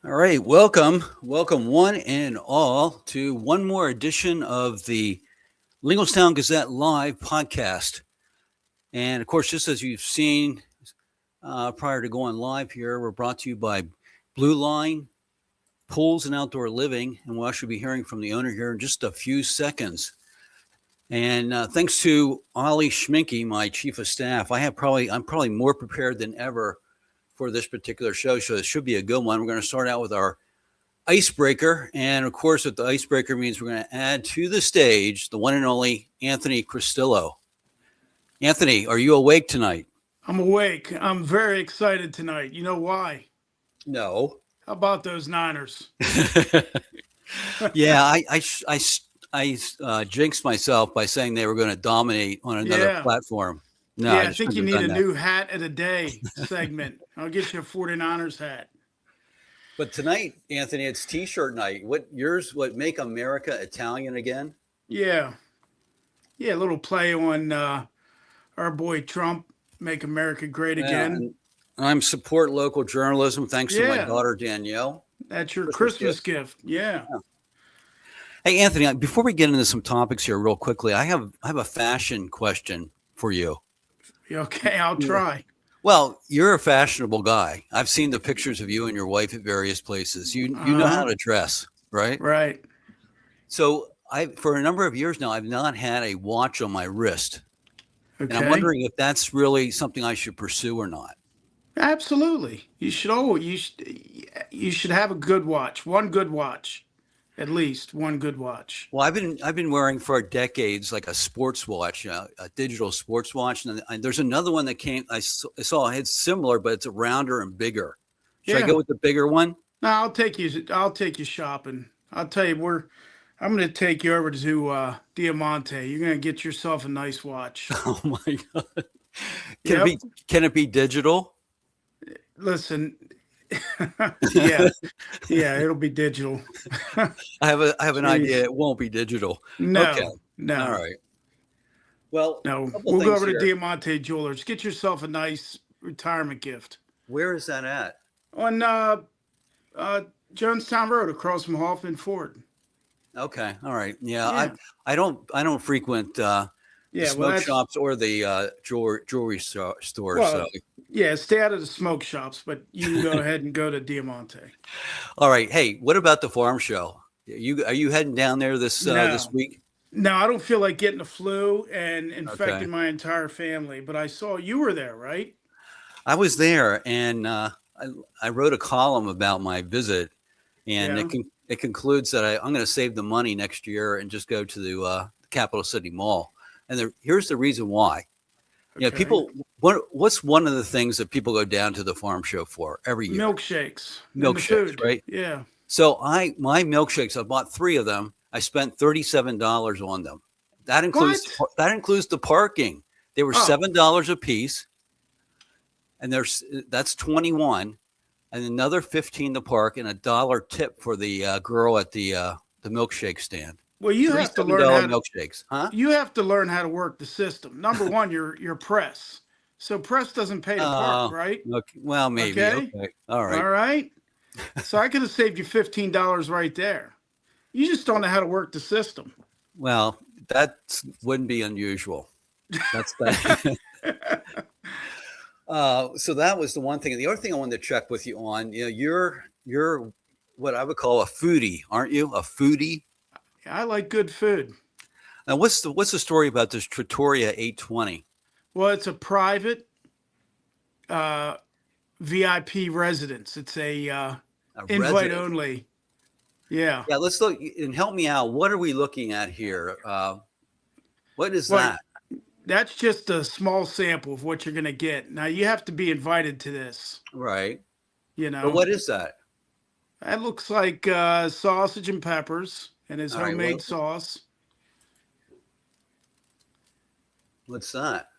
All right, welcome one and all to one more edition of the Linglestown Gazette live podcast. And of course, just as you've seen prior to going live here, we're brought to you by Blue Line Pools and Outdoor Living, and we'll actually be hearing from the owner here in just a few seconds. And thanks to Ollie Schminke, my chief of staff, I'm probably more prepared than ever for this particular show. So it should be a good one. We're going to start out with our icebreaker. And of course, what the icebreaker means, we're going to add to the stage the one and only Anthony Cristillo. Anthony, are you awake tonight? I'm awake. I'm very excited tonight. You know why? No. How about those Niners? Yeah, I jinxed myself by saying they were going to dominate on another platform. No, I think you need a new hat of the day segment. I'll get you a 49ers hat. But tonight, Anthony, it's T-shirt night. What make America Italian again? Yeah, a little play on our boy Trump, make America great again. I'm support local journalism. Thanks to my daughter Danielle. That's your Christmas gift. Yeah. Hey, Anthony, before we get into some topics here, real quickly, I have a fashion question for you. Okay, I'll try. Well, you're a fashionable guy. I've seen the pictures of you and your wife at various places. You know how to dress, right? Right. So for a number of years now, I've not had a watch on my wrist. Okay. And I'm wondering if that's really something I should pursue or not. Absolutely. You should have a good watch. One good watch. At least one good watch. Well, I've been wearing for decades like a sports watch, a digital sports watch, and there's another one that came. I saw it's similar, but it's rounder and bigger. Should I go with the bigger one? No, I'll take you shopping. I'll tell you I'm going to take you over to Diamante. You're going to get yourself a nice watch. Oh my God! Can it be digital? Listen. yeah, it'll be digital. I have an idea. It won't be digital. No, okay. No. All right. Well, no. We'll go over to Diamante Jewelers. Get yourself a nice retirement gift. Where is that at? On Jonestown Road, across from Hoffman Ford. Okay. All right. Yeah. I don't frequent smoke shops or the jewelry store. So. Yeah, stay out of the smoke shops, but you can go ahead and go to Diamante. All right. Hey, what about the farm show? Are you heading down there this week? No, I don't feel like getting the flu and infecting my entire family. But I saw you were there, right? I was there, and I wrote a column about my visit, and it concludes that I'm going to save the money next year and just go to the Capital City Mall. And here's the reason why. Yeah, people. What's one of the things that people go down to the farm show for every year? Milkshakes, right? Yeah. So my milkshakes, I bought 3 of them. I spent $37 on them. That includes the parking. They were $7 a piece, and that's 21, and another 15 to park, and $1 tip for the girl at the milkshake stand. Well, you have to learn milkshakes, huh? You have to learn how to work the system. Number one, your press. So press doesn't pay to park, right? Okay. Well, maybe. Okay. All right. All right. So I could have saved you $15 right there. You just don't know how to work the system. Well, that wouldn't be unusual. That's that. So that was the one thing. And the other thing I wanted to check with you on, you're what I would call a foodie, aren't you? A foodie? I like good food. Now, what's the story about this Trattoria 820? Well, it's a private VIP residence. It's a invite only. Yeah. Yeah. Let's look and help me out. What are we looking at here? What is that? That's just a small sample of what you're going to get. Now you have to be invited to this. Right. But what is that? That looks like sausage and peppers and his homemade sauce. What's that?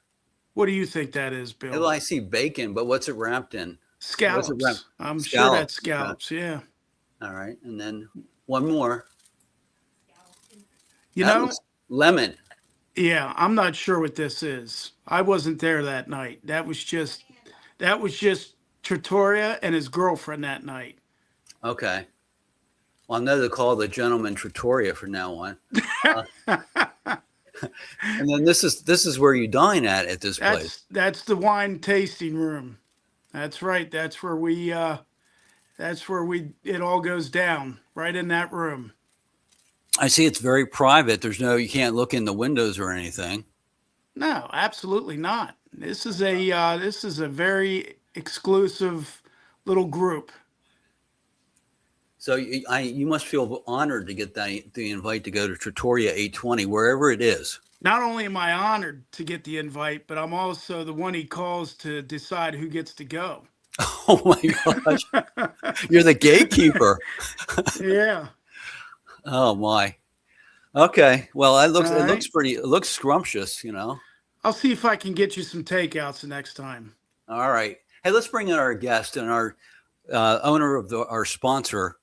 What do you think that is, Bill? Well, I see bacon, but what's it wrapped in? Scallops. I'm sure that's scallops, yeah. All right. And then one more. Lemon. Yeah, I'm not sure what this is. I wasn't there that night. That was just Trattoria and his girlfriend that night. Okay. Well, I know to call the gentleman Trattoria from now on. And then this is where you dine at this place. That's the wine tasting room. That's right. That's where we it all goes down, right in that room. I see it's very private. You can't look in the windows or anything. No, absolutely not. This is a very exclusive little group. So you must feel honored to get the invite to go to Trattoria 820, wherever it is. Not only am I honored to get the invite, but I'm also the one he calls to decide who gets to go. Oh my gosh. You're the gatekeeper. Yeah. Oh my. Okay. Well, it looks Right. it looks scrumptious, you know. I'll see if I can get you some takeouts the next time. All right. Hey, let's bring in our guest and our owner of our sponsor,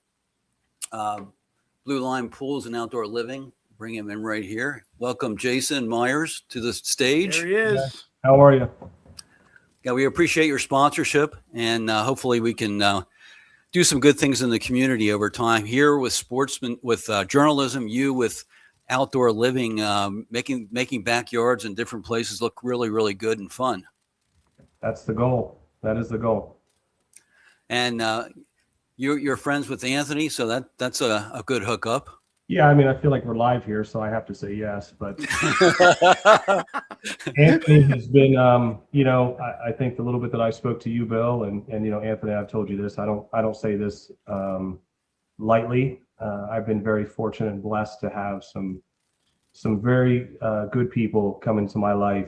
Blue Line Pools and Outdoor Living. Bring him in right here. Welcome, Jason Myers, to the stage. There he is. How are you? Yeah, we appreciate your sponsorship, and hopefully we can do some good things in the community over time. Here with sportsmen, with journalism, you with outdoor living, making backyards and different places look really, really good and fun. That's the goal. That is the goal. And you're friends with Anthony, so that's a good hookup. Yeah, I mean, I feel like we're live here, so I have to say yes. But Anthony has been, I think the little bit that I spoke to you, Bill, and Anthony, I've told you this. I don't say this lightly. I've been very fortunate and blessed to have some very good people come into my life.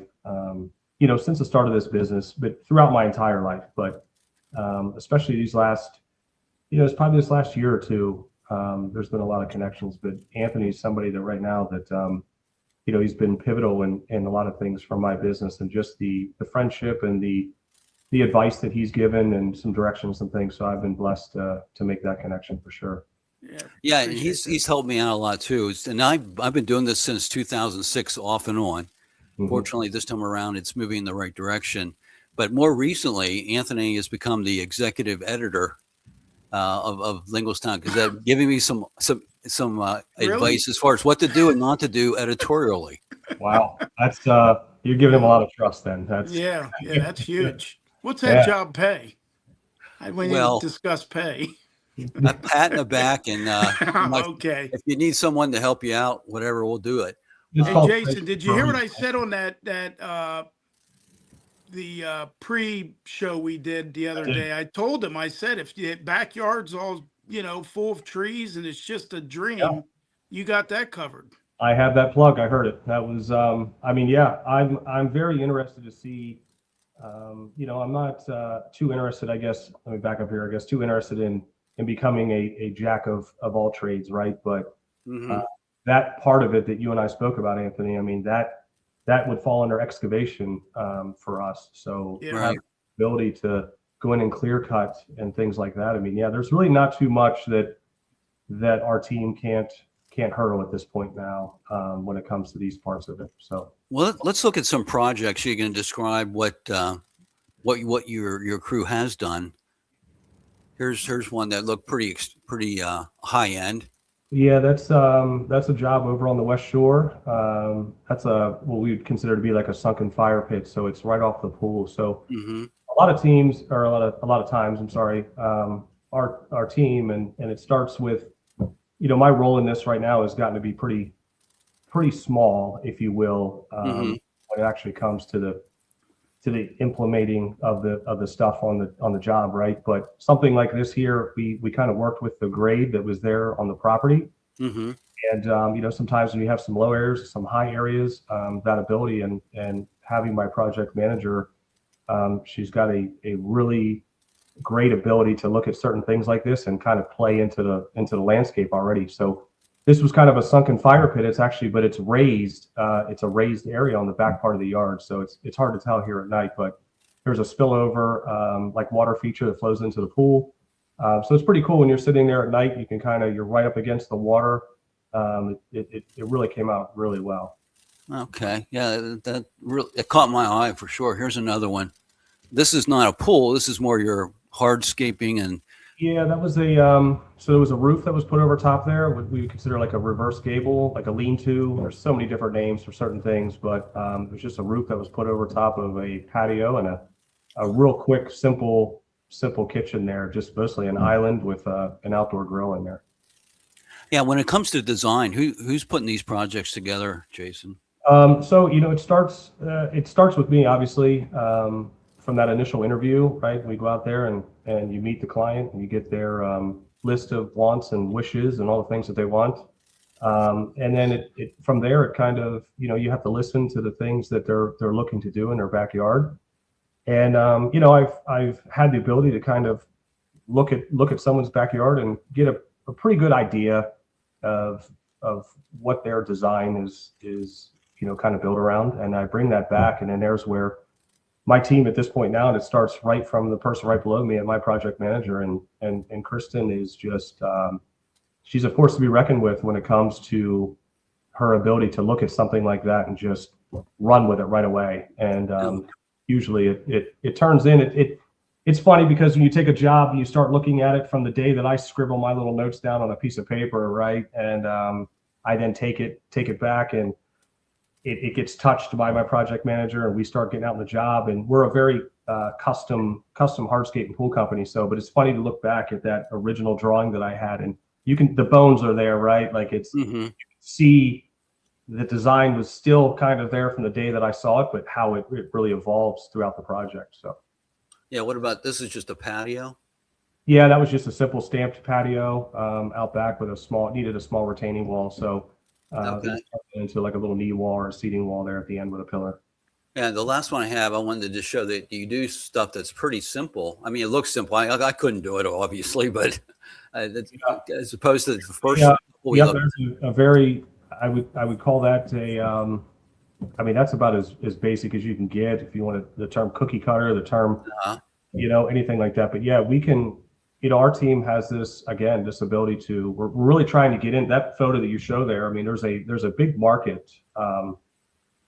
Since the start of this business, but throughout my entire life. But especially these last, it's probably this last year or two. There's been a lot of connections, but Anthony's somebody that right now that, he's been pivotal in a lot of things from my business, and just the friendship and the advice that he's given and some directions and things. So I've been blessed to make that connection for sure. Yeah, and he's helped me out a lot too. And I've been doing this since 2006, off and on. Mm-hmm. Fortunately, this time around, it's moving in the right direction. But more recently, Anthony has become the executive editor of Linglestown Gazette, giving me some really? Advice as far as what to do and not to do editorially. Wow, that's you're giving him a lot of trust. Then that's that's huge. What's that job pay? We need to discuss pay. A pat in the back, and okay. If you need someone to help you out, whatever, we'll do it. Hey, Jason, did you hear what I said on that the pre-show we did the other day? I told him, I said, if your backyard's all full of trees and it's just a dream, you got that covered. I have that plug. I heard it. That was I'm very interested to see. I'm not too interested, I guess. Let me back up here. I guess too interested in becoming a jack of all trades, right? But that part of it that you and I spoke about, Anthony, I mean, that would fall under excavation for us. So have the ability to go in and clear cut and things like that. I mean, there's really not too much that our team can't hurdle at this point now when it comes to these parts of it. So, well, let's look at some projects. You can describe what your crew has done. Here's one that looked pretty high end. Yeah, that's a job over on the West Shore. That's what we'd consider to be like a sunken fire pit. So it's right off the pool. So a lot of teams, or a lot of times, I'm sorry, our team, and it starts with, my role in this right now has gotten to be pretty small, if you will, when it actually comes to the implementing of the stuff on the job, right? But something like this here, we kind of worked with the grade that was there on the property, and sometimes when you have some low areas, some high areas, that ability and having my project manager, she's got a really great ability to look at certain things like this and kind of play into the landscape already. So this was kind of a sunken fire pit. But it's raised. It's a raised area on the back part of the yard. So it's hard to tell here at night, but there's a spillover, like water feature that flows into the pool. So it's pretty cool when you're sitting there at night. You can you're right up against the water. It really came out really well. Okay. Yeah, that really, it caught my eye for sure. Here's another one. This is not a pool. This is more your hardscaping and Yeah, that was a so there was a roof that was put over top there. What we would consider like a reverse gable, like a lean-to. There's so many different names for certain things, but it was just a roof that was put over top of a patio and a real quick, simple kitchen there. Just mostly an island with an outdoor grill in there. Yeah, when it comes to design, who's putting these projects together, Jason? So it starts with me, obviously, from that initial interview, right? We go out there and you meet the client and you get their list of wants and wishes and all the things that they want. And then it from there, it kind of, you have to listen to the things that they're looking to do in their backyard. And I've had the ability to kind of look at someone's backyard and get a pretty good idea of what their design is kind of built around. And I bring that back, and then there's where my team at this point now, and it starts right from the person right below me and my project manager, and Kristen is just she's a force to be reckoned with when it comes to her ability to look at something like that and just run with it right away. And usually it turns in. It's funny because when you take a job and you start looking at it from the day that I scribble my little notes down on a piece of paper, right, and I then take it back, and it gets touched by my project manager, and we start getting out in the job. And we're a very custom hardscape and pool company. But it's funny to look back at that original drawing that I had, and the bones are there, right? Like you can see the design was still kind of there from the day that I saw it, but how it really evolves throughout the project. So. Yeah. What about this? Is just a patio? Yeah, that was just a simple stamped patio out back with needed a small retaining wall. So into like a little knee wall or a seating wall there at the end with a pillar. Yeah, the last one I wanted to show that you do stuff that's pretty simple. I mean, it looks simple. I couldn't do it, obviously, but as opposed to the first. Yeah, there's a very, I would call that I mean, that's about as basic as you can get. If you want the term cookie cutter, the term, anything like that. But yeah, we can. Our team has this ability to. We're really trying to get in that photo that you show there. I mean, there's a big market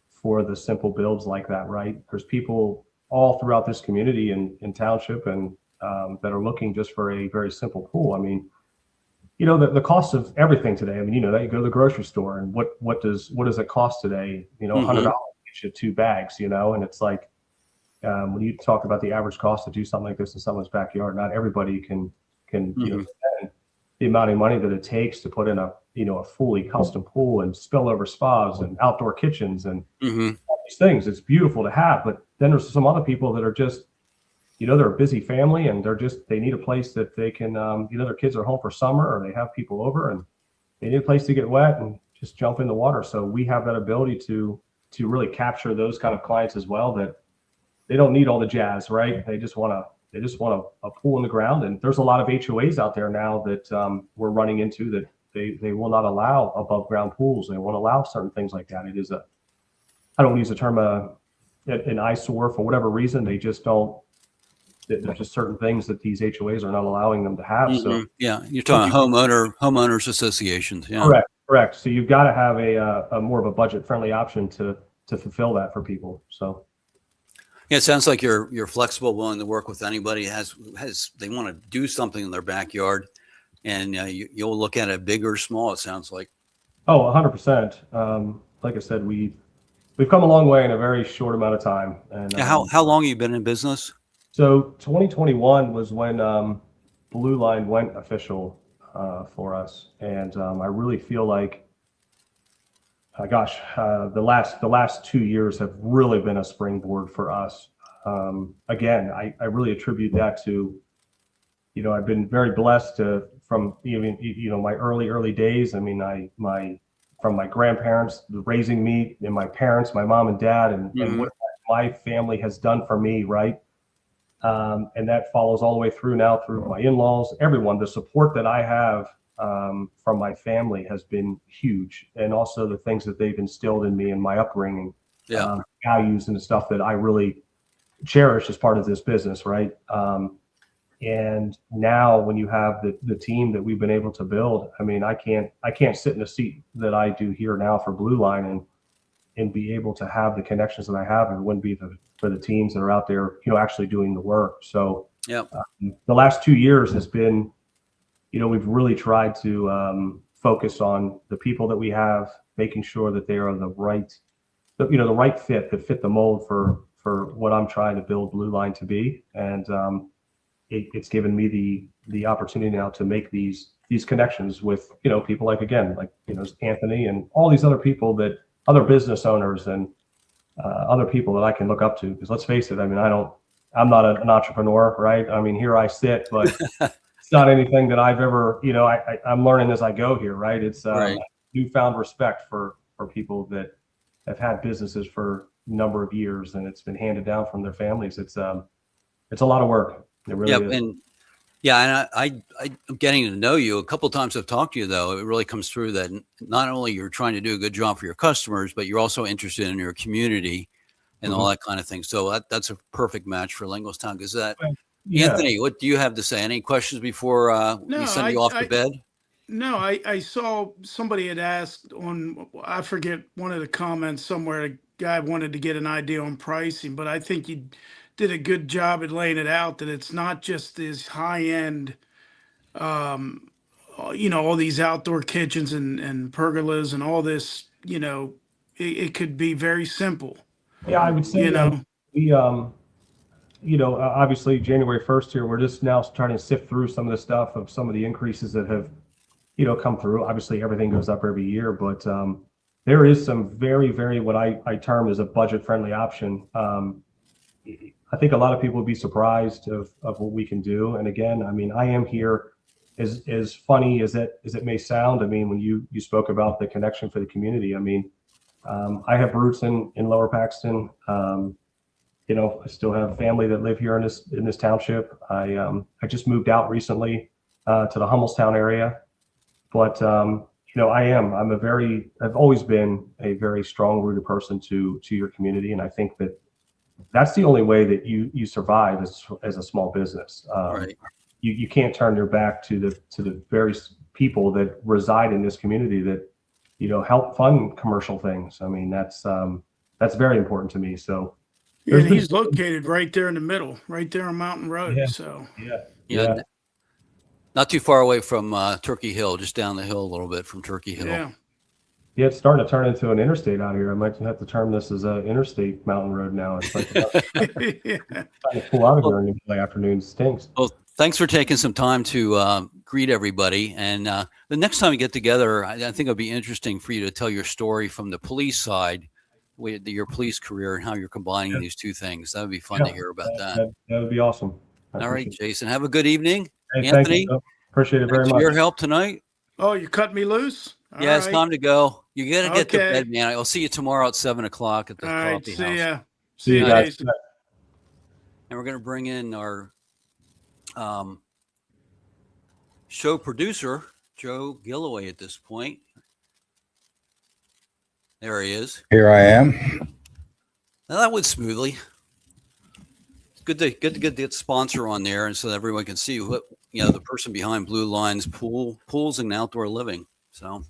for the simple builds like that, right? There's people all throughout this community and township and that are looking just for a very simple pool. I mean, the cost of everything today. I mean, that you go to the grocery store and what does it cost today? $100 gets you 2 bags, and it's like. When you talk about the average cost to do something like this in someone's backyard, not everybody can spend the amount of money that it takes to put in a fully custom pool and spillover spas and outdoor kitchens and all these things. It's beautiful to have, but then there's some other people that are just, they're a busy family and they need a place that they can, their kids are home for summer or they have people over and they need a place to get wet and just jump in the water. So we have that ability to really capture those kind of clients as well, that they don't need all the jazz, right? They just want a pool in the ground. And there's a lot of HOAs out there now that we're running into that they will not allow above ground pools. They won't allow certain things like that. It is I don't use the term an eyesore for whatever reason. They just don't. There's just certain things that these HOAs are not allowing them to have. So yeah, you're talking homeowners associations. Yeah, correct. So you've got to have a more of a budget friendly option to fulfill that for people. So. Yeah, it sounds like you're flexible, willing to work with anybody they want to do something in their backyard, and you'll look at it big or small. It sounds like. Oh, 100%. Like I said, we've come a long way in a very short amount of time. And how long have you been in business? So 2021 was when Blue Line went official for us, and I really feel like. The last 2 years have really been a springboard for us. Again, I really attribute that to, I've been very blessed from even, my early days. I mean, from my grandparents raising me and my parents, my mom and dad, and what my family has done for me, right? And that follows all the way through now through my in-laws, everyone. The support that I have from my family has been huge, and also the things that they've instilled in me and my upbringing, values and the stuff that I really cherish as part of this business, right? And now when you have the team that we've been able to build, I mean, I can't sit in a seat that I do here now for Blue Line and be able to have the connections that I have, and it wouldn't be for the teams that are out there, actually doing the work. So Yep. The last 2 years has been, we've really tried to focus on the people that we have, making sure that they are the right fit that fit the mold for what I'm trying to build Blue Line to be. And it's given me the opportunity now to make these connections with, people like Anthony and all these other people, that other business owners and other people that I can look up to. Because let's face it, I mean, I'm not an entrepreneur, right? I mean, here I sit, but it's not anything that I've ever, I'm learning as I go here, right? It's Right. newfound respect for people that have had businesses for a number of years, and it's been handed down from their families. It's a lot of work. It really is. And I'm getting to know you. A couple of times I've talked to you, though. It really comes through that not only you're trying to do a good job for your customers, but you're also interested in your community and all that kind of thing. So that's a perfect match for Linglestown Gazette. Yeah. Anthony, what do you have to say? Any questions before we send you off to bed? No, I saw somebody had asked on, I forget, one of the comments somewhere, a guy wanted to get an idea on pricing, but I think you did a good job at laying it out, that it's not just this high end, all these outdoor kitchens and pergolas and all this, it could be very simple. Yeah, I would say we obviously January 1st here, we're just now trying to sift through some of the stuff of some of the increases that have come through. Obviously everything goes up every year, but there is some very, very, what I term as a budget friendly option. I think a lot of people would be surprised of what we can do. And again, I mean, I am here, as funny as it may sound. I mean, when you spoke about the connection for the community, I mean, I have roots in Lower Paxton. I still have family that live here in this township. I just moved out recently to the Hummelstown area, but I've always been a very strong rooted person to your community, and I think that's the only way that you survive as a small business. Right. You can't turn your back to the various people that reside in this community that help fund commercial things. I mean, that's very important to me. So. Yeah, and he's located right there in the middle, right there on Mountain Road. Yeah. So Yeah. Not too far away from Turkey Hill, just down the hill a little bit from Turkey Hill. Yeah. Yeah, it's starting to turn into an interstate out here. I might have to term this as an interstate mountain road now. It's like trying to pull out of here in the afternoon stinks. Well, thanks for taking some time to greet everybody. And the next time we get together, I think it'll be interesting for you to tell your story from the police side, with your police career, and how you're combining these two things. That would be fun to hear about that. That would be awesome. All right, Jason, have a good evening. Hey, Anthony, appreciate it very much. Your help tonight. Oh, you cut me loose? Yeah, it's time to go. You got to get to Okay. bed, man. I'll see you tomorrow at 7:00 at the All right, coffee see house. ya. See you guys. Jason. And we're going to bring in our show producer, Joe Gilloway, at this point. There he is. Here I am. Now that went smoothly. It's good to get the sponsor on there, and so that everyone can see what the person behind Blue Line's pools and outdoor living. So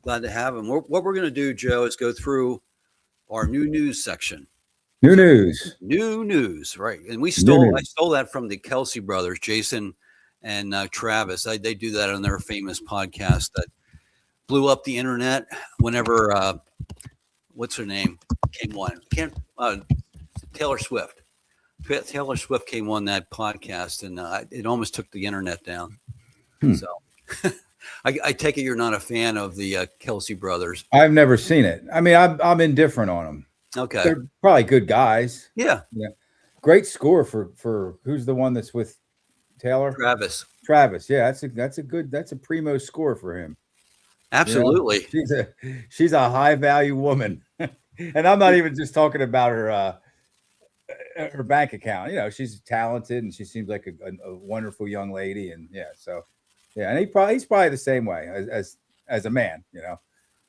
glad to have him. What we're going to do, Joe, is go through our new news section. New news, right? And I stole that from the Kelsey brothers, Jason and Travis. They do that on their famous podcast that blew up the internet whenever what's her name came on. Taylor Swift. Taylor Swift came on that podcast, and it almost took the internet down. So I take it you're not a fan of the Kelsey brothers. I've never seen it. I mean, I'm indifferent on them. Okay, they're probably good guys. Yeah. Great score for who's the one that's with Taylor? Travis. Yeah, that's a primo score for him. Absolutely. She's a high value woman, and I'm not even just talking about her bank account. She's talented, and she seems like a wonderful young lady. And and he's probably the same way as a man.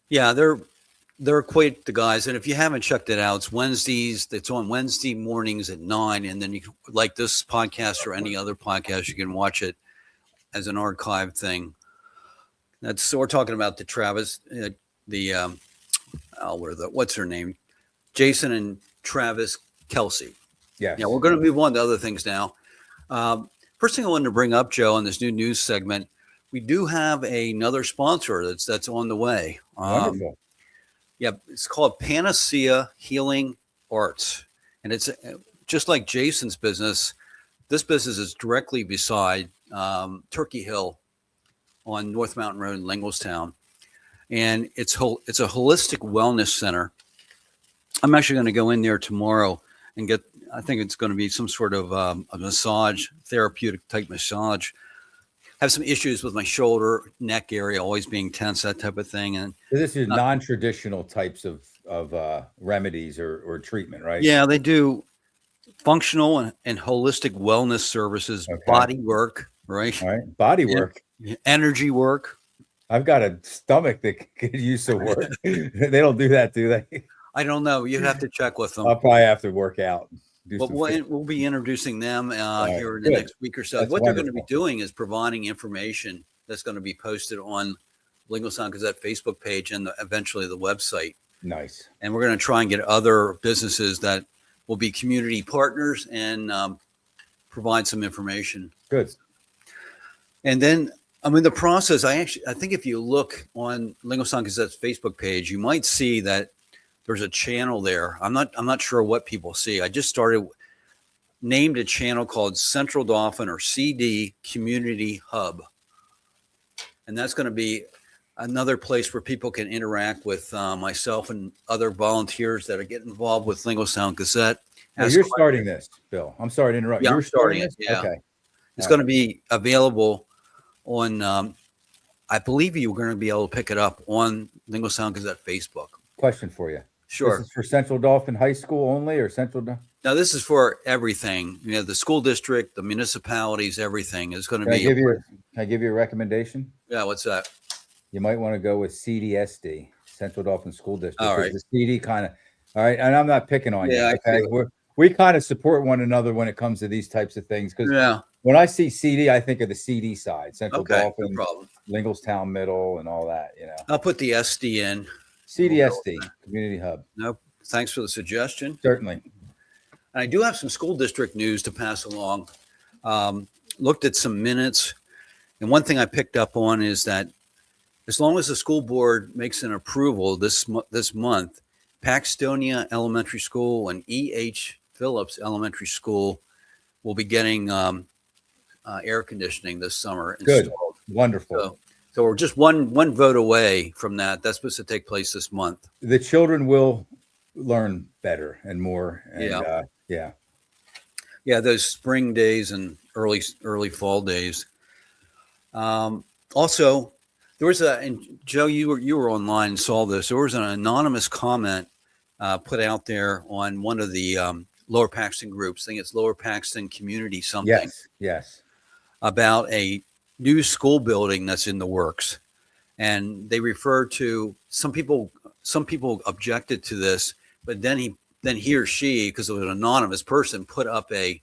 Yeah, they're quite the guys. And if you haven't checked it out, it's Wednesdays. It's on Wednesday mornings at 9. And then you can, like this podcast or any other podcast, you can watch it as an archive thing. So we're talking about the Travis, what's her name? Jason and Travis Kelsey. Yeah. Yeah. We're going to move on to other things now. First thing I wanted to bring up, Joe, on this new news segment, we do have another sponsor that's on the way. Wonderful. Yeah, it's called Panacea Healing Arts, and it's just like Jason's business. This business is directly beside Turkey Hill on North Mountain Road in Linglestown, and it's a holistic wellness center. I'm actually going to go in there tomorrow and get. I think it's going to be some sort of a massage, therapeutic type massage. Have some issues with my shoulder, neck area, always being tense, that type of thing. And So this is non-traditional types of remedies or treatment, right? yeah, they do functional and holistic wellness services, body work, right? All right. Body work, energy work. I've got a stomach that could use some work. They don't do that, do they? I don't know. You'd have to check with them. I'll probably have to work out. But we'll be introducing them here in the next week or so. That's what wonderful. they're going to be doing is providing information that's going to be posted on Linglestown Gazette Facebook page and eventually the website. Nice. And we're going to try and get other businesses that will be community partners and provide some information. Good. And then, I mean, the process, I think if you look on Linglestown Gazette's Facebook page, you might see that there's a channel there. I'm not sure what people see. I just named a channel called Central Dauphin or CD Community Hub. And that's going to be another place where people can interact with myself and other volunteers that are getting involved with Linglestown Gazette. Now you're starting this, Bill. I'm sorry to interrupt. Yeah, You're I'm starting this? it. Yeah. Okay. It's going to be available on, I believe you're going to be able to pick it up on Linglestown Gazette Facebook. Question for you. Sure. This is for Central Dauphin High School only, or Central? Now, this is for everything. You know, the school district, the municipalities, everything is going to be. Can I give you a recommendation? Yeah, what's that? You might want to go with CDSD, Central Dauphin School District. All right. The CD kind of, all right. And I'm not picking on Yeah, you. Okay. We kind of support one another when it comes to these types of things. Because when I see CD, I think of the CD side, Central Dauphin, no problem. Linglestown Middle, and all that. You know, I'll put the SD in. CDSD, Community Hub. Nope. Thanks for the suggestion. Certainly. And I do have some school district news to pass along. Looked at some minutes, and one thing I picked up on is that as long as the school board makes an approval this month, Paxtonia Elementary School and E.H. Phillips Elementary School will be getting air conditioning this summer installed. Good. Wonderful. So we're just one vote away from that. That's supposed to take place this month. The children will learn better and more. And, yeah. Those spring days and early fall days. Also, there was and Joe, you were online and saw this. There was an anonymous comment put out there on one of the Lower Paxton groups. I think it's Lower Paxton Community something. Yes. About a new school building that's in the works, and they referred to some people objected to this, but then he or she, because it was an anonymous person, put up a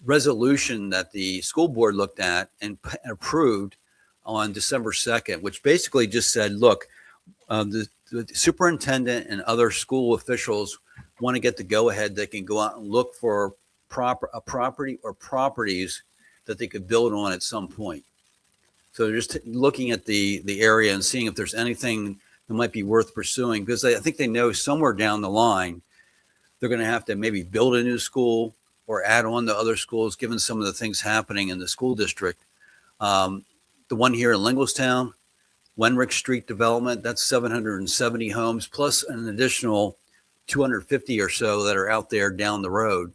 resolution that the school board looked at and approved on December 2nd, which basically just said, look, the superintendent and other school officials want to get the go ahead. They can go out and look for a property or properties that they could build on at some point. So they're just looking at the area and seeing if there's anything that might be worth pursuing, because I think they know somewhere down the line they're going to have to maybe build a new school or add on to other schools, given some of the things happening in the school district. The one here in Linglestown, Wenrick Street development, that's 770 homes plus an additional 250 or so that are out there down the road.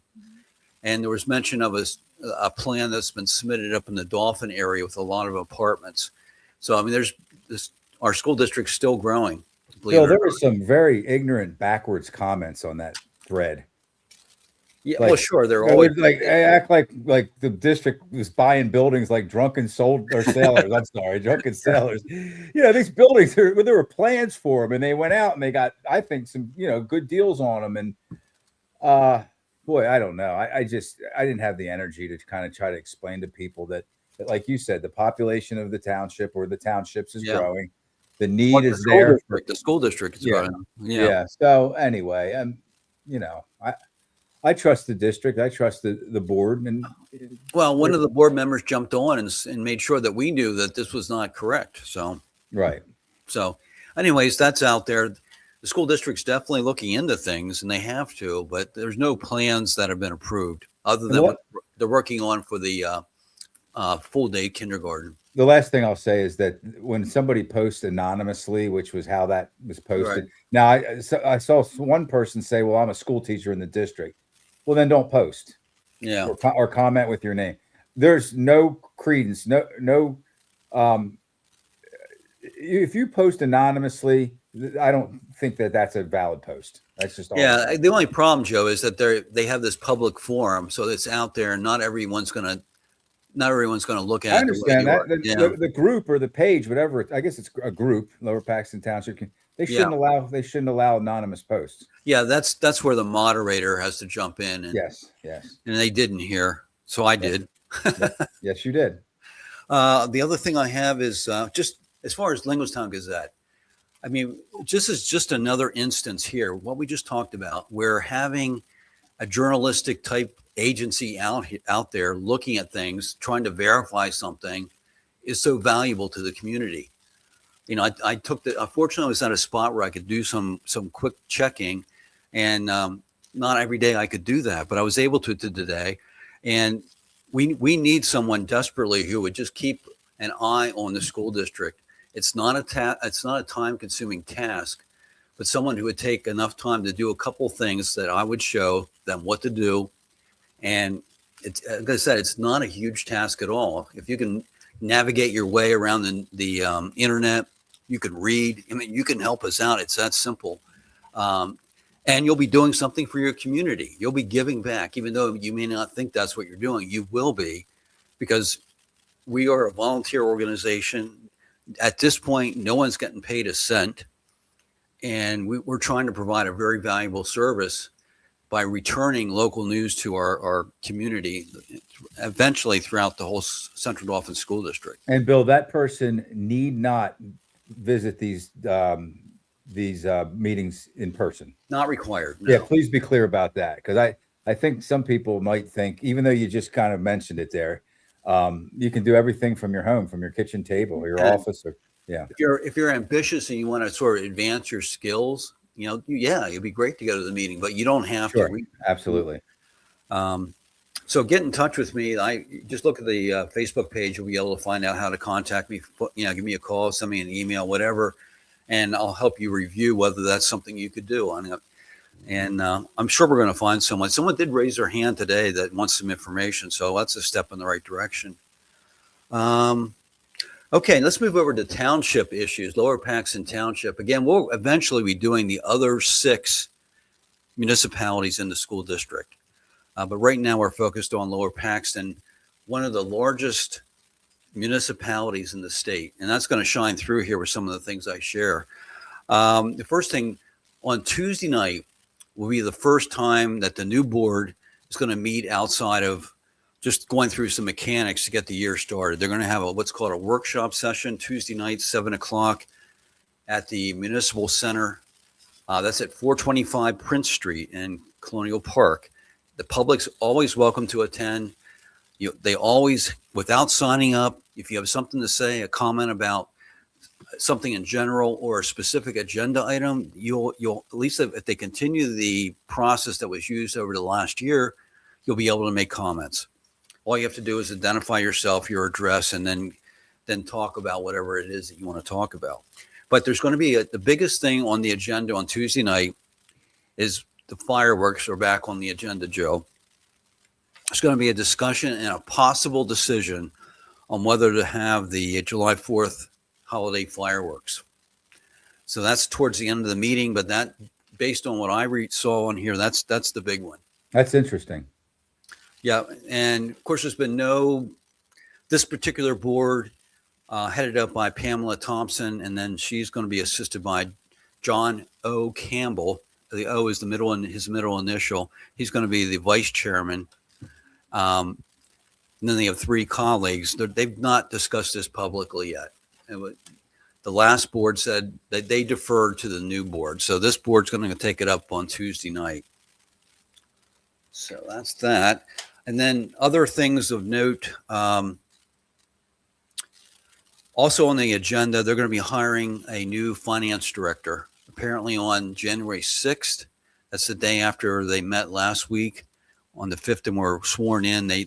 And there was mention of a plan that's been submitted up in the Dauphin area with a lot of apartments. So, I mean, our school district's still growing. Bill, there were some very ignorant, backwards comments on that thread. Yeah, well, sure. They're always like act like the district was buying buildings like drunken sailors. I'm sorry, drunken sailors. Yeah, these buildings there were plans for them, and they went out and they got, I think, some good deals on them. And boy, I don't know. I didn't have the energy to kind of try to explain to people that, like you said, the population of the township or the townships is growing. The need is there. The school district is growing. Yeah. So anyway, I trust the district. I trust the board. And well, one of the board members jumped on and made sure that we knew that this was not correct. So, right. So, anyways, that's out there. The school district's definitely looking into things, and they have to, but there's no plans that have been approved other than what they're working on for the full day kindergarten. The last thing I'll say is that when somebody posts anonymously, which was how that was posted. Right. Now, I saw one person say, well, I'm a school teacher in the district. Well, then don't post. Yeah. Or comment with your name. There's no credence. If you post anonymously, I don't think that that's a valid post. That's just all. Yeah. The only problem, Joe, is that they have this public forum, so it's out there, and not everyone's going to look at it. I understand that. The group or the page, whatever. I guess it's a group. Lower Paxton Township. They shouldn't allow anonymous posts. Yeah, that's where the moderator has to jump in. And, yes. And they didn't hear, so I did. Yes, you did. The other thing I have is just as far as Linglestown Gazette. I mean, this is just another instance here. What we just talked about, where having a journalistic type agency out there looking at things, trying to verify something, is so valuable to the community. You know, unfortunately, I was at a spot where I could do some quick checking, and not every day I could do that, but I was able to today. And we need someone desperately who would just keep an eye on the school district. It's not a time-consuming task, but someone who would take enough time to do a couple things that I would show them what to do. And it's, like I said, it's not a huge task at all. If you can navigate your way around the internet, you can read. I mean, you can help us out. It's that simple. And you'll be doing something for your community. You'll be giving back, even though you may not think that's what you're doing. You will be, because we are a volunteer organization. At this point, no one's getting paid a cent. And we're trying to provide a very valuable service by returning local news to our community, eventually throughout the whole Central Dauphin School District. And Bill, that person need not visit these meetings in person. Not required. No. Yeah, please be clear about that, because I think some people might think, even though you just kind of mentioned it there, you can do everything from your home, from your kitchen table or your office. Or if you're ambitious and you want to sort of advance your skills, you know, it'd be great to go to the meeting, but you don't have to. Absolutely. So get in touch with me. I just look at the Facebook page. You'll be able to find out how to contact me. Give me a call, send me an email, whatever, and I'll help you review whether that's something you could do on it. And I'm sure we're going to find someone. Someone did raise their hand today that wants some information, so that's a step in the right direction. Okay, let's move over to township issues, Lower Paxton Township. Again, we'll eventually be doing the other 6 municipalities in the school district. But right now we're focused on Lower Paxton, one of the largest municipalities in the state. And that's going to shine through here with some of the things I share. The first thing, on Tuesday night will be the first time that the new board is going to meet outside of just going through some mechanics to get the year started. They're going to have what's called a workshop session Tuesday night, 7:00 at the Municipal Center. That's at 425 Prince Street in Colonial Park. The public's always welcome to attend. They always, without signing up, if you have something to say, a comment about something in general or a specific agenda item, you'll at least if they continue the process that was used over the last year, you'll be able to make comments. All you have to do is identify yourself, your address, and then talk about whatever it is that you want to talk about. But there's going to be the biggest thing on the agenda on Tuesday night is the fireworks are back on the agenda, Joe. There's going to be a discussion and a possible decision on whether to have the July 4th holiday fireworks. So that's towards the end of the meeting, but that, based on what I saw on here, that's the big one. That's interesting. Yeah, and of course, there's been this particular board headed up by Pamela Thompson, and then she's going to be assisted by John O. Campbell. The O is his middle initial. He's going to be the vice chairman. And then they have 3 colleagues. They've not discussed this publicly yet. The last board said that they deferred to the new board. So this board's going to take it up on Tuesday night. So that's that. And then other things of note. Also on the agenda, they're going to be hiring a new finance director, apparently on January 6th. That's the day after they met last week. On the 5th and were sworn in, they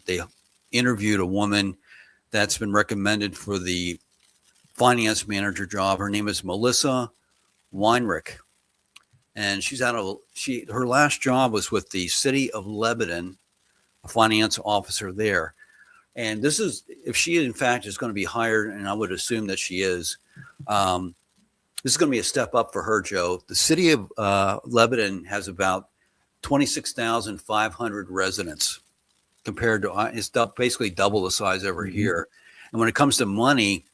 interviewed a woman that's been recommended for the finance manager job. Her name is Melissa Weinrich. And her last job was with the city of Lebanon, a finance officer there. And this is, if she in fact is going to be hired, and I would assume that she is, this is going to be a step up for her, Joe. The city of Lebanon has about 26,500 residents compared to, it's basically double the size over here. And when it comes to money,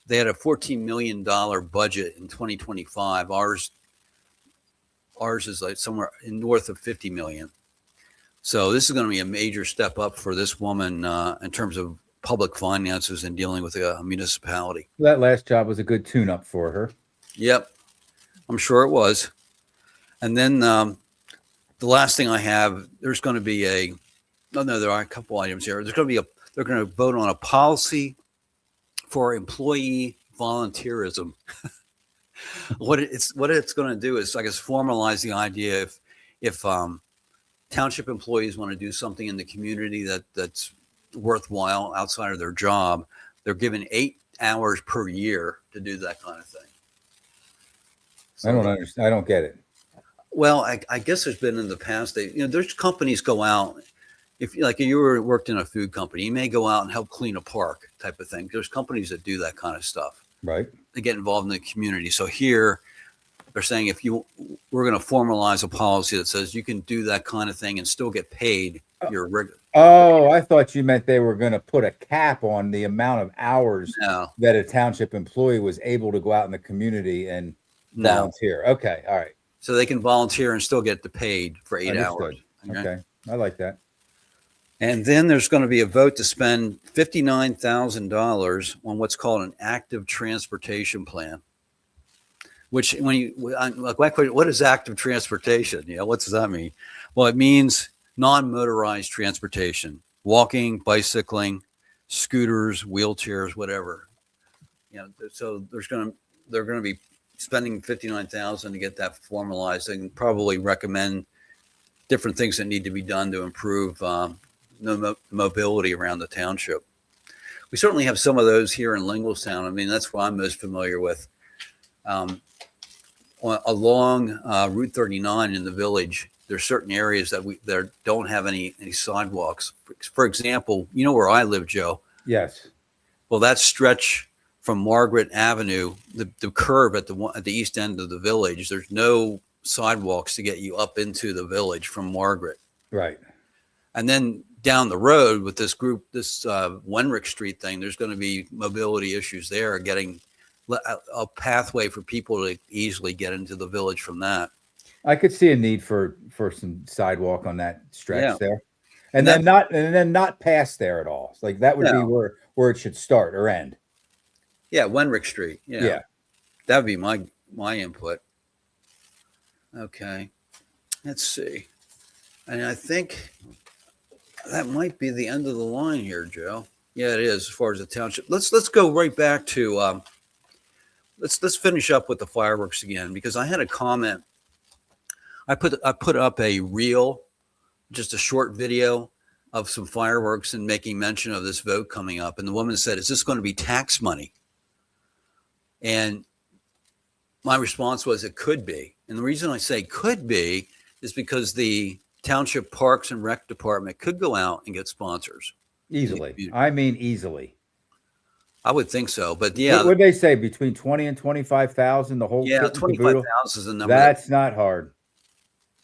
they had a $14 million budget in 2025. Ours is like somewhere north of 50 million. So this is going to be a major step up for this woman in terms of public finances and dealing with a municipality. That last job was a good tune-up for her. Yep, I'm sure it was. And then the last thing I have, there's going to be there are a couple items here. They're going to vote on a policy for employee volunteerism. What it's going to do is, I guess, formalize the idea if township employees want to do something in the community that's worthwhile outside of their job, they're given 8 hours per year to do that kind of thing. So, I don't understand. I don't get it. Well, I guess there's been in the past, there's companies go out. If you worked in a food company, you may go out and help clean a park type of thing. There's companies that do that kind of stuff. Right. They get involved in the community. So here they're saying we're going to formalize a policy that says you can do that kind of thing and still get paid your regular. Oh, I thought you meant they were going to put a cap on the amount of hours that a township employee was able to go out in the community and volunteer. Okay. All right. So they can volunteer and still get paid for 8 hours. Okay. I like that. And then there's going to be a vote to spend $59,000 on what's called an active transportation plan. Which, what is active transportation? What does that mean? Well, it means non-motorized transportation, walking, bicycling, scooters, wheelchairs, whatever. So they're going to be spending $59,000 to get that formalized, and probably recommend different things that need to be done to improve mobility around the township. We certainly have some of those here in Linglestown. I mean, that's what I'm most familiar with. Along Route 39 in the village, there's certain areas that don't have any sidewalks. For example, where I live, Joe? Yes. Well, that stretch from Margaret Avenue, the curve at the east end of the village, there's no sidewalks to get you up into the village from Margaret. Right. And then down the road with this Wenrick Street thing, there's going to be mobility issues there, getting a pathway for people to easily get into the village from that. I could see a need for some sidewalk on that stretch there, and then not past there at all. Like that would be where it should start or end. Yeah, Wenrick Street. Yeah, that would be my input. Okay, let's see, and I think that might be the end of the line here, Joe. Yeah, it is as far as the township. Let's go right back to. Let's finish up with the fireworks again, because I had a comment. I put up a reel, just a short video of some fireworks and making mention of this vote coming up. And the woman said, "Is this going to be tax money?" And my response was, it could be. And the reason I say could be is because the Township Parks and Rec Department could go out and get sponsors. Easily. I mean, easily. I would think so, but yeah. What would they say? Between 20 and 25,000, the whole 25,000 is the number. That's not hard.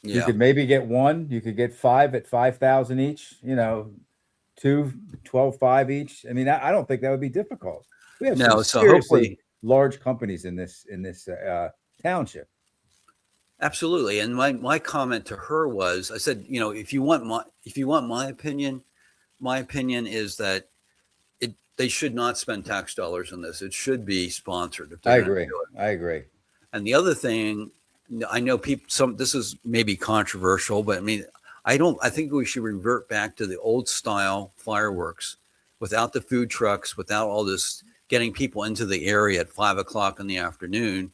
Yeah. You could maybe get one. You could get 5 at 5,000 each. 2, 12,500 each. I mean, I don't think that would be difficult. We have so hopefully large companies in this township. Absolutely. And my comment to her was, I said, if you want my opinion is that they should not spend tax dollars on this. It should be sponsored. I agree. And the other thing, I know this is maybe controversial, but I mean, I think we should revert back to the old style fireworks without the food trucks, without all this getting people into the area at 5 o'clock in the afternoon,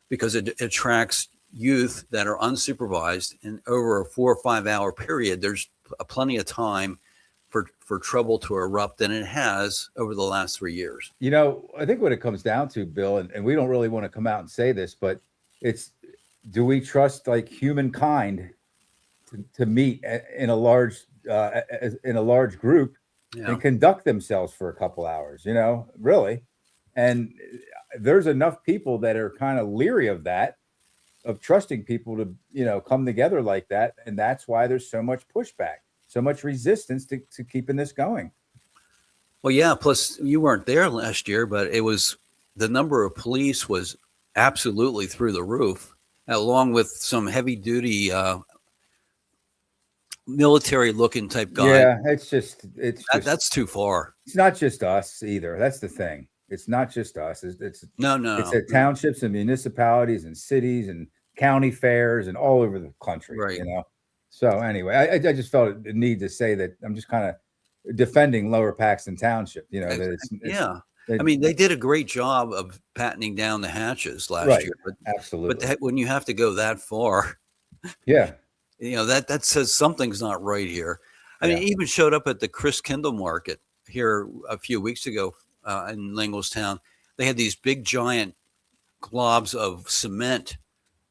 because it attracts youth that are unsupervised, and over a 4 or 5 hour period, there's plenty of time for trouble to erupt than it has over the last 3 years. You know, I think what it comes down to, Bill, and we don't really want to come out and say this, but it's, do we trust like humankind to meet in a large group and conduct themselves for a couple hours, you know, really? And there's enough people that are kind of leery of that, of trusting people to, you know, come together like that. And that's why there's so much pushback, so much resistance to keeping this going. Well, yeah. Plus, you weren't there last year, but it was, the number of police was absolutely through the roof, along with some heavy duty military looking type guy. Yeah, that's too far. It's not just us either. That's the thing. It's not just us. It's the townships and municipalities and cities and county fairs and all over the country. Right. You know. So anyway, I just felt a need to say that I'm just kind of defending Lower Paxton Township. You know, I mean, they did a great job of pattening down the hatches last year. But, absolutely. But when you have to go that far, yeah, you know, that says something's not right here. I mean, it even showed up at the Chris Kindle Market here a few weeks ago in Linglestown. They had these big giant globs of cement,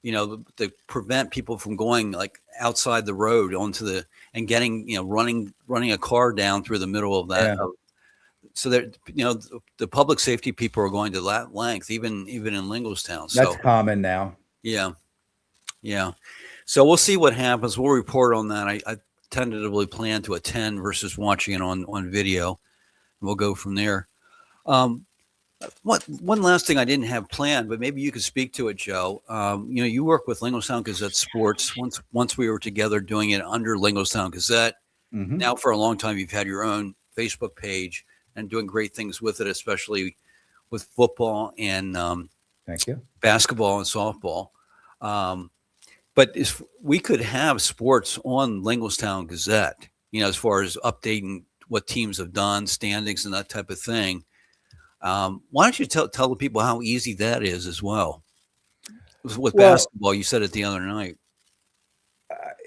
you know, to prevent people from going like outside the road onto and getting, you know, running a car down through the middle of that. Yeah. So that, you know, the public safety people are going to that length, even in Linglestown. So that's common now. Yeah. Yeah. So we'll see what happens. We'll report on that. I tentatively plan to attend versus watching it on video. We'll go from there. One last thing I didn't have planned, but maybe you could speak to it, Joe. You know, you work with Linglestown Gazette Sports. Once we were together doing it under Linglestown Gazette. Mm-hmm. Now for a long time, you've had your own Facebook page and doing great things with it, especially with football and thank you, basketball and softball. But if we could have sports on Linglestown Gazette, you know, as far as updating what teams have done, standings, and that type of thing. Why don't you tell the people how easy that is as well? With basketball, you said it the other night.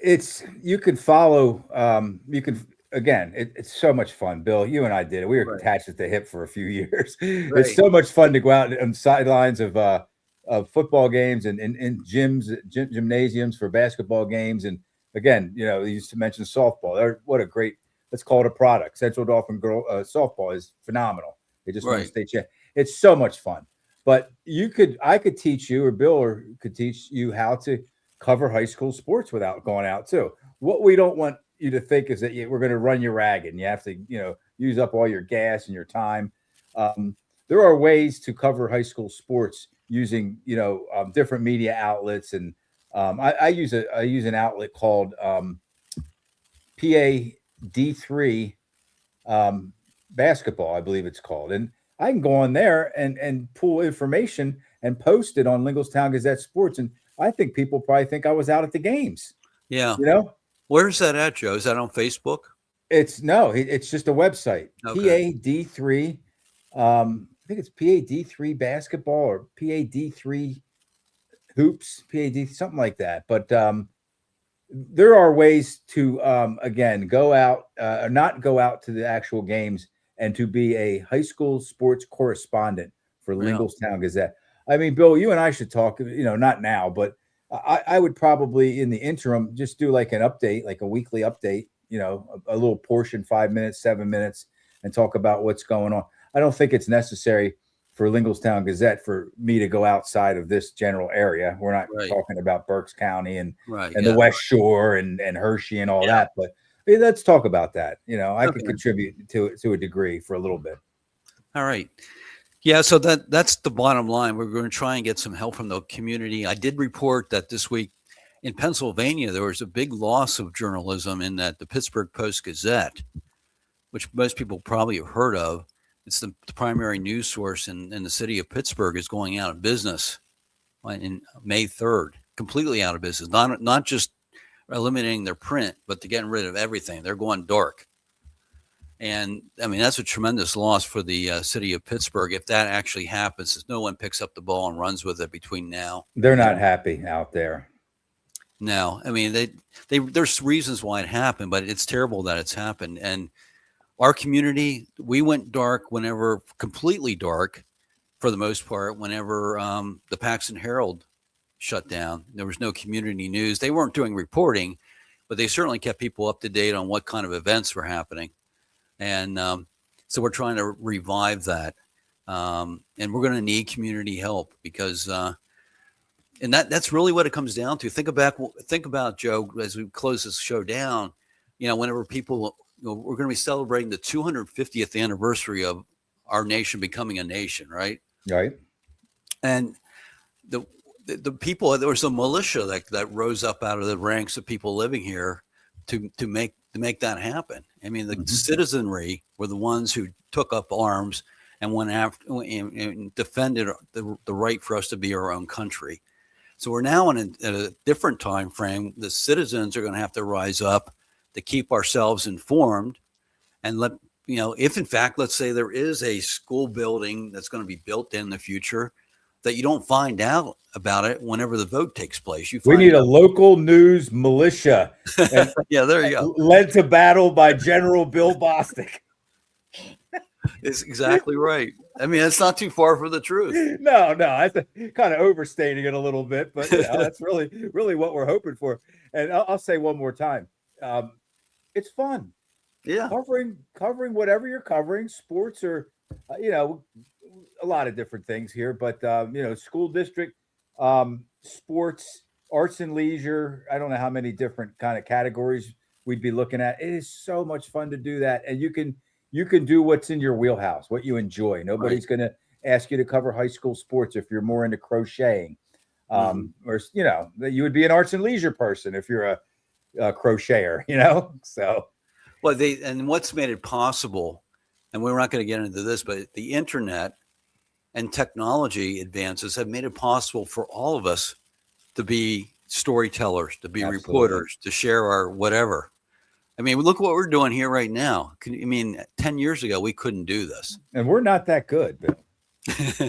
You can follow. It's so much fun, Bill. You and I did it. We were attached at the hip for a few years. Right. It's so much fun to go out on sidelines of football games and in gymnasiums for basketball games. And again, you know, you used to mention softball. What a great, let's call it a product. Central Dauphin girl softball is phenomenal. They just won the state champ. It's so much fun. But I could teach you, or Bill could teach you how to cover high school sports without going out too. What we don't want you to think is that we're going to run you ragged and you have to, you know, use up all your gas and your time. There are ways to cover high school sports using, you know, different media outlets. And I use an outlet called PAD3 basketball, I believe it's called. And I can go on there and pull information and post it on Linglestown Gazette Sports. And I think people probably think I was out at the games. Yeah. You know? Where's that at, Joe? Is that on Facebook? It's just a website. Okay. PAD3. I think it's PAD3 basketball or PAD3 hoops, PAD, something like that. But there are ways to, again, go out, not go out to the actual games and to be a high school sports correspondent for Linglestown Gazette. I mean, Bill, you and I should talk, you know, not now, but I would probably in the interim just do like an update, like a weekly update, you know, a little portion, 5 minutes, 7 minutes, and talk about what's going on. I don't think it's necessary for Linglestown Gazette for me to go outside of this general area. We're not talking about Berks County and the West Shore and Hershey and all that, but let's talk about that. You know, I could contribute to a degree for a little bit. All right. Yeah, so that's the bottom line. We're going to try and get some help from the community. I did report that this week in Pennsylvania, there was a big loss of journalism in that the Pittsburgh Post-Gazette, which most people probably have heard of, it's the primary news source in the city of Pittsburgh, is going out of business in May 3rd, completely out of business, not just eliminating their print, but they're getting rid of everything. They're going dark. And I mean, that's a tremendous loss for the city of Pittsburgh. If that actually happens, if no one picks up the ball and runs with it between now. They're not happy out there. No, I mean, there's reasons why it happened, but it's terrible that it's happened. And our community, we went dark completely dark for the most part, whenever the Paxton Herald shut down. There was no community news. They weren't doing reporting, but they certainly kept people up to date on what kind of events were happening. And so we're trying to revive that. And we're going to need community help because, and that's really what it comes down to. Think about, Joe, as we close this show down, whenever people, we're going to be celebrating the 250th anniversary of our nation becoming a nation, right? Right. And the people, there was a militia that rose up out of the ranks of people living here to make that happen. I mean, the citizenry were the ones who took up arms and went after and defended the right for us to be our own country. So we're now in a different time frame. The citizens are going to have to rise up to keep ourselves informed and if in fact, let's say there is a school building that's going to be built in the future, that you don't find out about it whenever the vote takes place. We need a local news militia. Yeah, there you go. Led to battle by General Bill Bostic. It's exactly right. I mean, it's not too far from the truth. No, that's kind of overstating it a little bit, but that's really what we're hoping for. And I'll say one more time, it's fun. Yeah, covering whatever you're covering, sports or a lot of different things here, but school district, sports, arts and leisure. I don't know how many different kind of categories we'd be looking at. It is so much fun to do that, and you can do what's in your wheelhouse, what you enjoy. Nobody's going to ask you to cover high school sports if you're more into crocheting, or you would be an arts and leisure person if you're a crocheter. So. Well, and what's made it possible, and we're not going to get into this, but the internet and technology advances have made it possible for all of us to be storytellers, to be reporters, to share our whatever. I mean, look what we're doing here right now. 10 years ago, we couldn't do this. And we're not that good, Bill.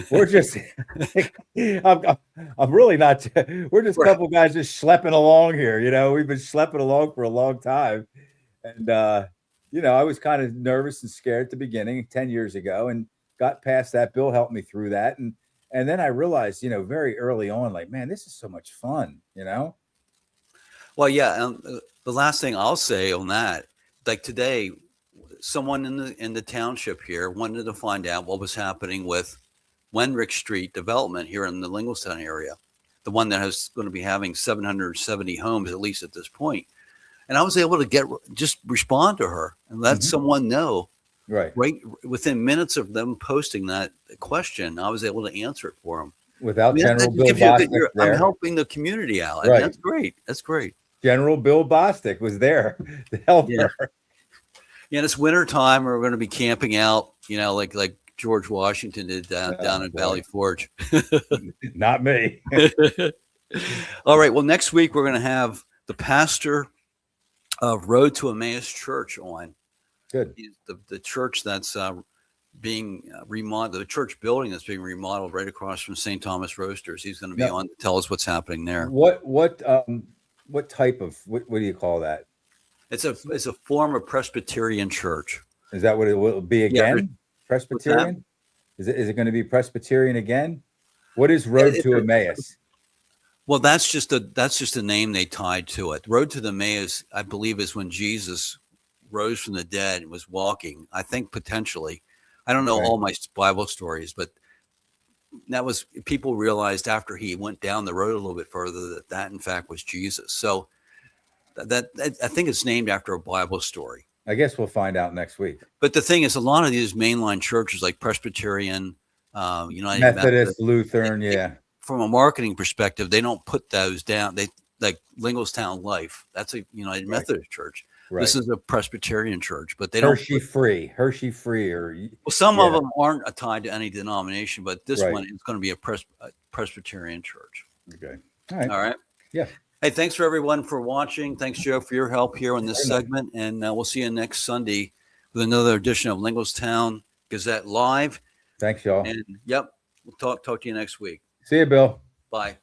We're just, I'm really not, we're just a couple guys just schlepping along here. We've been schlepping along for a long time. And, I was kind of nervous and scared at the beginning 10 years ago and got past that. Bill helped me through that. And then I realized, very early on, like, man, this is so much fun, Well, yeah. The last thing I'll say on that, like today, someone in the township here wanted to find out what was happening with Wenrick Street development here in the Linglestown area, the one that is going to be having 770 homes, at least at this point. And I was able to just respond to her and let someone know right within minutes of them posting that question. I was able to answer it for them without General Bill Bostic there. I'm helping the community out. Right. That's great. That's great. General Bill Bostic was there to help her. Yeah, it's winter time. We're going to be camping out, like George Washington did down in Valley Forge. Not me. All right. Well, next week we're going to have the pastor of Road to Emmaus Church on. Good. The church that's being remodeled, the church building that's being remodeled right across from St. Thomas Roasters. He's going to be on to tell us what's happening there. What type of what do you call that? It's a form of Presbyterian church. Is that what it will be again? Yeah. Presbyterian? Is it going to be Presbyterian again? What is Road to Emmaus? Well, that's just a name they tied to it. Road to the Emmaus, I believe, is when Jesus rose from the dead and was walking. I think potentially. I don't know all my Bible stories, but that was, people realized after he went down the road a little bit further that in fact was Jesus. So that I think it's named after a Bible story. I guess we'll find out next week. But the thing is, a lot of these mainline churches like Presbyterian, United Methodist, Lutheran, from a marketing perspective, they don't put those down. They like Linglestown Life. That's a United Methodist church. Right. This is a Presbyterian church, but they don't. Hershey Free, or some of them aren't tied to any denomination, but this one is going to be a Presbyterian church. Okay. All right. Yeah. Hey, thanks for everyone for watching. Thanks, Joe, for your help here on this segment. And we'll see you next Sunday with another edition of Linglestown Gazette Live. Thanks, y'all. And yep, we'll talk to you next week. See you, Bill. Bye.